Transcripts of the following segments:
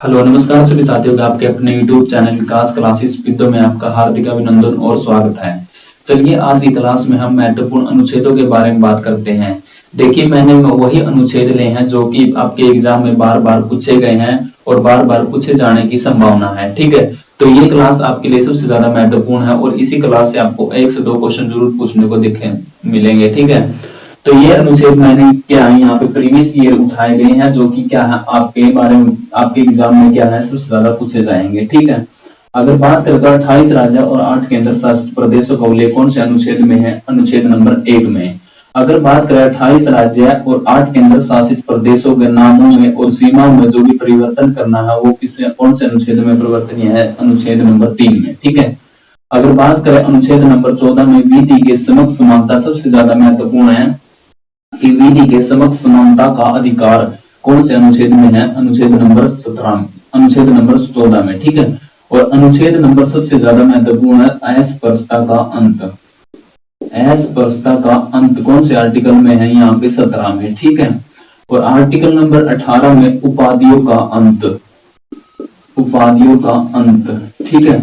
Hello नमस्कार सभी साथियों का आपके अपने YouTube चैनल विकास क्लासेस विद्यो में आपका हार्दिक अभिनंदन और स्वागत है। चलिए आज की क्लास में हम महत्वपूर्ण अनुच्छेदों के बारे में बात करते हैं। देखिए मैंने वही अनुच्छेद लिए हैं जो कि आपके एग्जाम में बार बार पूछे गए हैं और बार बार पूछे जाने की संभावना है। ठीक है, तो ये क्लास आपके लिए सबसे ज्यादा महत्वपूर्ण है और इसी क्लास से आपको 1 से 2 क्वेश्चन जरूर पूछने को मिलेंगे। ठीक है, तो ये अनुच्छेद मैंने क्या है यहाँ पे प्रीवियस ईयर उठाए गए हैं जो कि क्या है आपके बारे में आपके एग्जाम में क्या है सबसे ज्यादा पूछे जाएंगे। ठीक है, अगर बात करें तो 28 राज्य और 8 केंद्र शासित प्रदेशों का उल्लेख कौन से अनुच्छेद में है? अनुच्छेद नंबर 1 में। अगर बात करें 28 राज्य और 8 केंद्र शासित प्रदेशों के नामों में और सीमाओं में जो भी परिवर्तन करना है वो कौन से अनुच्छेद में परिवर्तनीय है? अनुच्छेद नंबर 3 में। ठीक है, अगर बात करें अनुच्छेद नंबर 14 में विधि के समक्ष समानता सबसे ज्यादा महत्वपूर्ण है कि विधि के समक्ष समानता का अधिकार कौन से अनुच्छेद में है? अनुच्छेद नंबर 17, अनुच्छेद नंबर 14 में। ठीक है, और अनुच्छेद नंबर सबसे ज्यादा महत्वपूर्ण है अस्पृश्यता का अंत। अस्पृश्यता का अंत कौन से आर्टिकल में है? यहाँ पे 17 में। ठीक है, और आर्टिकल नंबर 18 में उपाधियों का अंत, उपाधियों का अंत। ठीक है,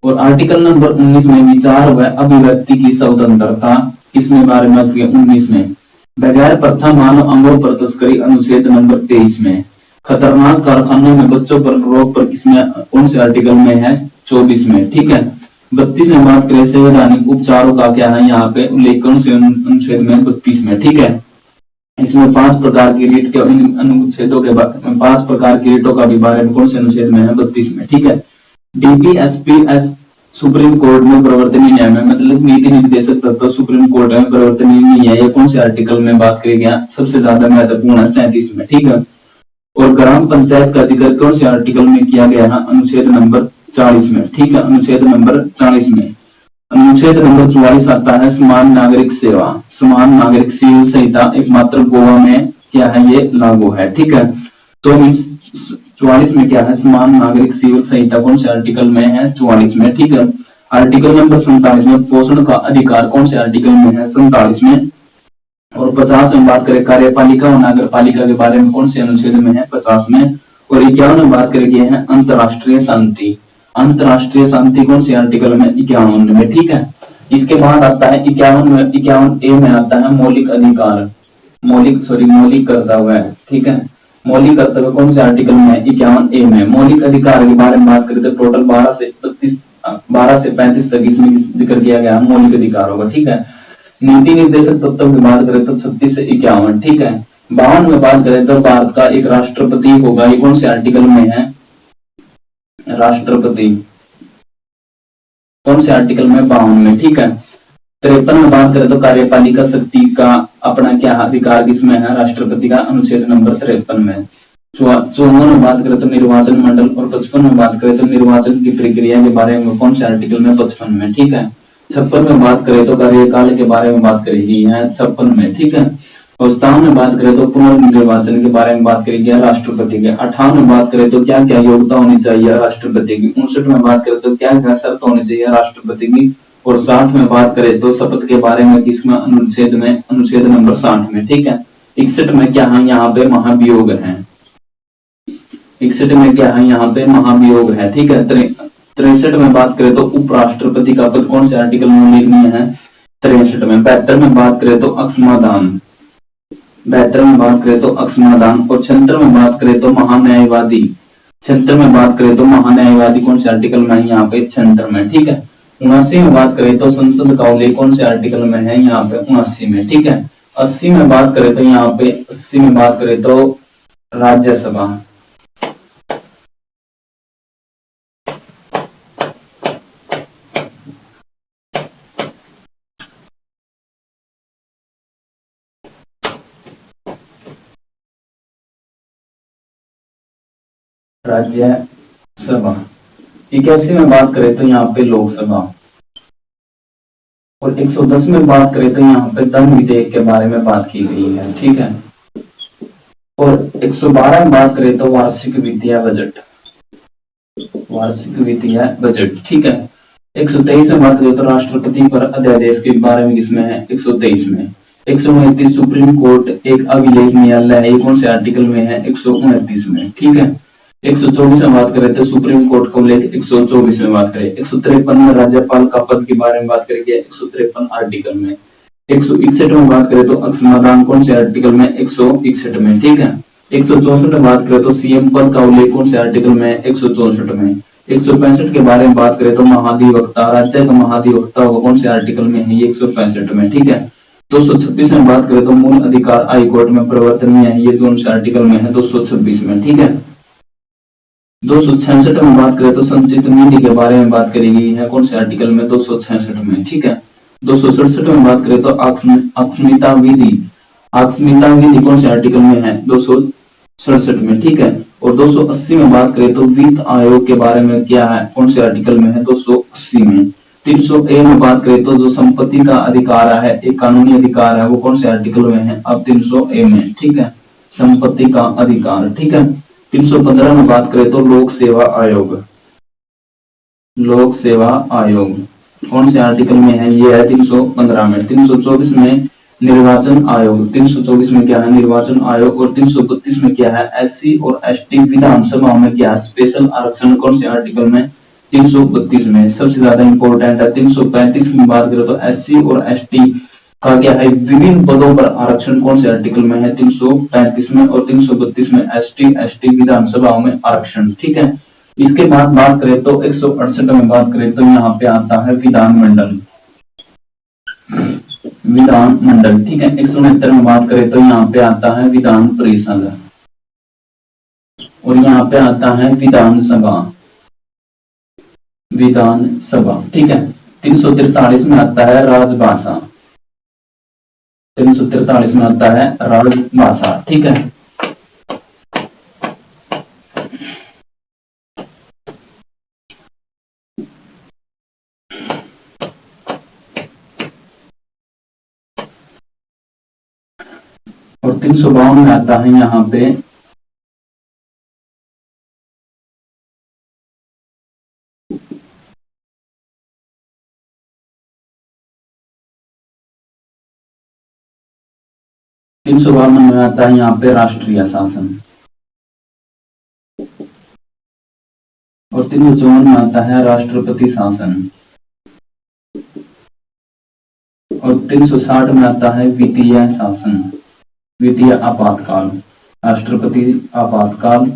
और आर्टिकल नंबर 19 में विचार व अभिव्यक्ति की स्वतंत्रता किसमें बारे में? 19 में। बगैर प्रथा मानव अंगों पर तस्करी अनुच्छेद नंबर 23 में। खतरनाक कारखानों में बच्चों पर रोक पर किसमें कौन से आर्टिकल में है? 24 में। ठीक है, 32 में बात करें संवैधानिक उपचारों का क्या है यहाँ पे उल्लेख कौन से अनुच्छेद में? 32 में। ठीक है, इसमें 5 प्रकार की रीट के अनुच्छेदों के 5 प्रकार की रीटों का भी बारे में कौन से अनुच्छेद में है? 32 में। ठीक है, डीपीएसपीएस सुप्रीम कोर्ट में प्रवर्तनीय न्याय में मतलब नीति निर्देशक तत्व सुप्रीम कोर्ट में प्रवर्तनीय नहीं है, ये कौन से आर्टिकल में बात करी गया? सबसे ज्यादा महत्वपूर्ण है 37 में। ठीक है, और ग्राम पंचायत का जिक्र कौन से आर्टिकल में किया गया है? अनुच्छेद नंबर 40 में। ठीक है, अनुच्छेद नंबर 40 में। अनुच्छेद नंबर 44 आता है समान नागरिक सेवा, समान नागरिक सिविल संहिता एकमात्र गोवा में क्या है? ये लागू है। ठीक है, तो 44 में क्या है? समान नागरिक सिविल संहिता कौन से आर्टिकल में है? 44 में। ठीक है, आर्टिकल नंबर 47 में पोषण का अधिकार कौन से आर्टिकल में है? 47 में। और 50 में बात करें कार्यपालिका और नगर पालिका के बारे में कौन से अनुच्छेद में है? 50 में। और 51 में बात करेंगे है अंतरराष्ट्रीय शांति, अंतरराष्ट्रीय शांति कौन से आर्टिकल में? 51 में। ठीक है, इसके बाद आता है 51A में आता है मौलिक अधिकार, मौलिक कर्तव्य। ठीक है, मौलिक कर्तव्य कौन से आर्टिकल में है? 51A में। मौलिक अधिकार के बारे में बात करें तो टोटल 12 से 35 तक इसमें जिक्र किया गया मौलिक अधिकारों का। ठीक है, नीति निर्देशक तत्व की बात करें तो 36 से 51। ठीक है, 52 में बात करें तो भारत का एक राष्ट्रपति होगा, ये कौन से आर्टिकल में है? राष्ट्रपति कौन से आर्टिकल में? 52 में। ठीक है, 53 में बात करें तो कार्यपालिका शक्ति का अपना क्या अधिकार किसमें है? राष्ट्रपति का, अनुच्छेद नंबर 53 में। 54 में बात करें तो निर्वाचन मंडल और 55 में बात करें तो निर्वाचन की प्रक्रिया के बारे में कौन से आर्टिकल में? 55 में। ठीक है, 56 में बात करें तो कार्यकाल के बारे में बात करेगी है 56 में। ठीक है, 57 में बात करें तो पुनर्निर्वाचन के बारे में बात करेगी राष्ट्रपति के। 58 में बात करें तो क्या क्या योग्यता होनी चाहिए राष्ट्रपति की। 59 में बात करें तो क्या क्या शर्त होनी चाहिए राष्ट्रपति की। और 60 में बात करें तो शपथ के बारे में किसमें? अनुच्छेद में, अनुच्छेद नंबर 60 में। ठीक है, 61 में क्या है? यहाँ पे महाभियोग है, 61 में क्या है? यहाँ पे महाभियोग है। ठीक है, 63 में बात करें तो उपराष्ट्रपति का पद कौन से आर्टिकल में उल्लेखनीय है? 63 में। 72 में बात करें तो अक्षमादान, 72 में बात करें तो अक्षमादान। और 76 में बात करें तो महान्यायवादी, 76 में बात करें तो महान्यायवादी कौन से आर्टिकल में है? यहाँ पे 76 में। ठीक है, 79 में बात करें तो संसद का उल्लेख कौन से आर्टिकल में है? यहाँ पे 79 में। ठीक है, 80 में बात करें तो यहाँ पे 80 में बात करें तो राज्यसभा, राज्यसभा। 81 में बात करें तो यहाँ पे लोकसभा। और 110 में बात करें तो यहाँ पे धन विधेयक के बारे में बात की गई है। ठीक है, और 112 में बात करें तो वार्षिक वित्तीय बजट, वार्षिक वित्तीय बजट। ठीक है, 123 में बात करें तो राष्ट्रपति पर अध्यादेश के बारे में किसमें है? 123 में। 129 सुप्रीम कोर्ट एक अभिलेख न्यायालय है, कौन से आर्टिकल में है? 129 में। ठीक है, 124 में बात करें तो सुप्रीम कोर्ट का उल्लेख 124 में बात करें। 153 में राज्यपाल का पद के बारे में बात करेंगे 153 आर्टिकल में। 161 में बात करें तो अक्षमादान कौन से आर्टिकल में, 161 में, ठीक है। 164 में बात करें तो सीएम पद का उल्लेख कौन से आर्टिकल में, 164 में। 165 के बारे में बात करें तो महाधिवक्ता, राज्य का महाधिवक्ता होगा कौन से आर्टिकल में है, ये 165 में, ठीक है। 226 में बात करें तो मूल अधिकार हाई कोर्ट में परिवर्तनीय है, ये कौन से आर्टिकल में है, 226 में, ठीक है। 266 में बात करें तो संचित निधि के बारे में बात करी गई है कौन से आर्टिकल में, 266 में, ठीक है। 267 में बात करें तो आकस्मिकता विधि, आकस्मिकता विधि कौन से आर्टिकल में है, 267 में, ठीक है। और 280 में बात करें तो वित्त आयोग के बारे में क्या है, कौन से आर्टिकल में है, 280 में। 300A में बात करें तो जो संपत्ति का अधिकार है, एक कानूनी अधिकार है, वो कौन से आर्टिकल में है, अब 300A में, ठीक है, संपत्ति का अधिकार, ठीक है। 315 में बात करें तो लोक सेवा आयोग, लोक सेवा आयोग कौन से आर्टिकल में है, ये है 315 में। 324 में निर्वाचन आयोग, 324 में क्या है, निर्वाचन आयोग। और 332 में क्या है, एससी और एसटी विधानसभा में क्या है, स्पेशल आरक्षण कौन से आर्टिकल में, 332 में। सबसे ज्यादा इंपॉर्टेंट है 335 की बात करें तो एससी और एसटी का क्या है, विभिन्न पदों पर आरक्षण कौन से आर्टिकल में है, 335 में। और 332 में एसटी एसटी विधानसभाओं में आरक्षण, ठीक है। इसके बाद बात करें तो 168 में बात करें तो यहाँ पे आता है विधानमंडल, विधानमंडल, ठीक है। 169 में बात करें तो यहाँ पे आता है विधान परिषद और यहाँ पे आता है विधानसभा, विधानसभा, ठीक है। 343 में आता है राजभाषा, 343 में आता है राजभाषा, ठीक है। और 352 में आता है यहाँ पे में आता है यहाँ पे राष्ट्रीय शासन। और 354 में आता है राष्ट्रपति शासन। और 360 में आता है वित्तीय शासन, वित्तीय आपातकाल, राष्ट्रपति आपातकाल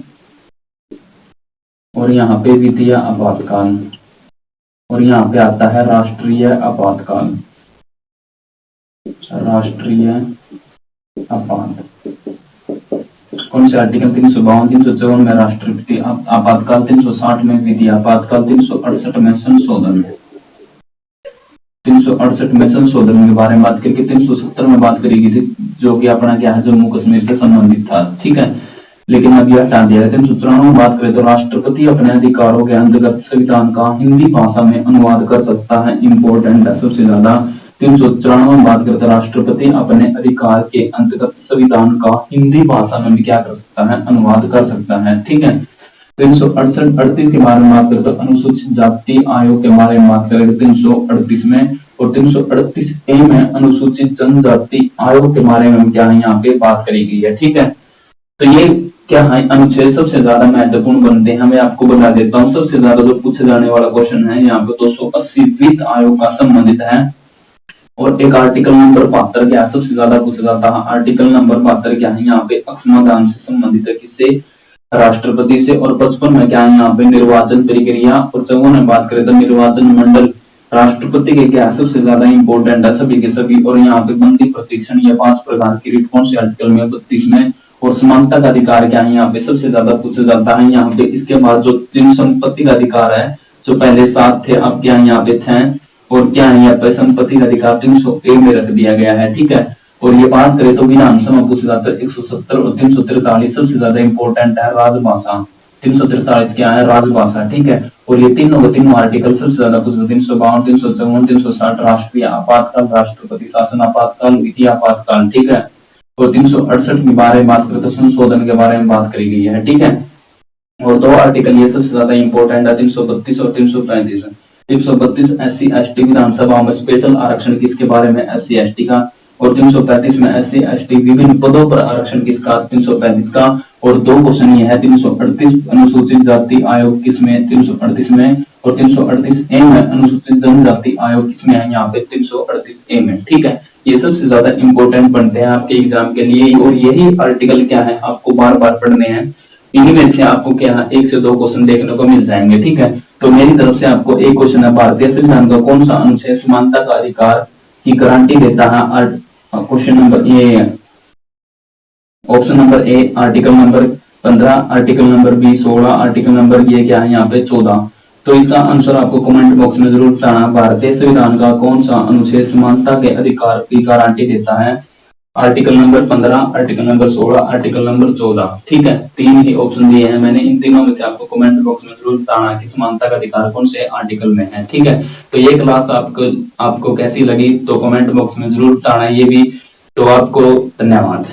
और यहाँ पे वित्तीय आपातकाल। और यहाँ पे आता है राष्ट्रीय आपातकाल, राष्ट्रीय आपात कौन से आर्टिकल, 352 354 में राष्ट्रपति आपातकाल, 360 में वित्तीय आपातकाल, 368 में संशोधन, 368 में संशोधन के बारे में बात करके 370 में बात करी गई थी जो कि अपना क्या है जम्मू कश्मीर से संबंधित था, ठीक है, लेकिन अब यह हटा दिया गया। 394 में बात करें तो राष्ट्रपति अपने अधिकारों के अंतर्गत संविधान का हिंदी भाषा में अनुवाद कर सकता है, इंपॉर्टेंट है सबसे ज्यादा। 394 में बात करते राष्ट्रपति अपने अधिकार के अंतर्गत संविधान का हिंदी भाषा में भी क्या कर सकता है, अनुवाद कर सकता है, ठीक है। 368 के बारे में बात करते तो अनुसूचित जाति आयोग के बारे में बात करेंगे 338 में। और 338A में अनुसूचित जनजाति आयोग के बारे में क्या है यहाँ पे बात करी गई है, ठीक है। तो ये क्या है अनुच्छेद सबसे ज्यादा महत्वपूर्ण बनते हैं, मैं आपको बता देता हूँ। सबसे ज्यादा जो पूछे जाने वाला क्वेश्चन है यहाँ पे 280 वित्त आयोग का संबंधित है। और एक आर्टिकल नंबर 72 क्या सबसे ज्यादा पूछा जाता है, आर्टिकल नंबर 72 क्या है यहाँ पे अक्षमादान से संबंधित है, किससे, राष्ट्रपति से। और 55 में क्या है यहाँ पे निर्वाचन प्रक्रिया। और 54 में बात करें तो निर्वाचन मंडल राष्ट्रपति के क्या सबसे ज्यादा इंपॉर्टेंट है सभी के सभी। और यहाँ पे बंदी प्रतिक्षण ये 5 प्रकार की रिट कौन से आर्टिकल में, 32 में। और समानता का अधिकार क्या है यहाँ पे सबसे ज्यादा पूछा जाता है यहाँ पे। इसके बाद जो जिन संपत्ति का अधिकार है जो पहले 7 थे अब क्या है यहाँ पे 6। और क्या है यहाँ पे संपत्ति का अधिकार 301 में रख दिया गया है, ठीक है। और ये बात करें तो विधानसभा पूछा जाता है 170 और 343 सबसे ज्यादा इंपॉर्टेंट है राजभाषा, 343 क्या है राजभाषा, ठीक है। और ये तीनों आर्टिकल सबसे ज्यादा पूछा 352 354 360 राष्ट्रीय आपातकाल, राष्ट्रपति शासन आपातकाल, वित्तीय आपातकाल, ठीक है। और 368 के बारे में बात करें तो संशोधन के बारे में बात करी गई है, ठीक है। और 2 आर्टिकल ये सबसे ज्यादा इंपॉर्टेंट है 332 और 335। 332 SC ST विधानसभा में स्पेशल आरक्षण किसके बारे में, SC ST का। और 335 में SC ST विभिन्न पदों पर आरक्षण किसका, 335 का। और 2 क्वेश्चन ये है 338 अनुसूचित जाति आयोग किसमें, 338 में, और 338A में अनुसूचित जनजाति आयोग किसमें है, यहाँ पे 338A में। ठीक है, ये सबसे ज्यादा इंपॉर्टेंट बनते हैं आपके एग्जाम के लिए, और यही आर्टिकल क्या है आपको बार बार पढ़ने हैं। इन्हीं में से आपको क्या 1 से 2 क्वेश्चन देखने को मिल जाएंगे। ठीक है, तो मेरी तरफ से आपको एक क्वेश्चन है, भारतीय संविधान का कौन सा अनुच्छेद समानता का अधिकार की गारंटी देता है। क्वेश्चन नंबर ये option number A article number 15, article number B 16, article number ये क्या है यहाँ पे 14। तो इसका आंसर आपको कमेंट बॉक्स में जरूर बताना। भारतीय संविधान का कौन सा अनुच्छेद समानता के अधिकार की गारंटी देता है, article number 15, article number 16, article number 14। ठीक है, 3 ही ऑप्शन दिए हैं मैंने, इन तीनों में से आपको कमेंट बॉक्स में जरूर बताना कि समानता का अधिकार कौन से आर्टिकल में है। ठीक है, तो ये क्लास आपको कैसी लगी तो कमेंट बॉक्स में जरूर बताना ये भी। तो आपको धन्यवाद।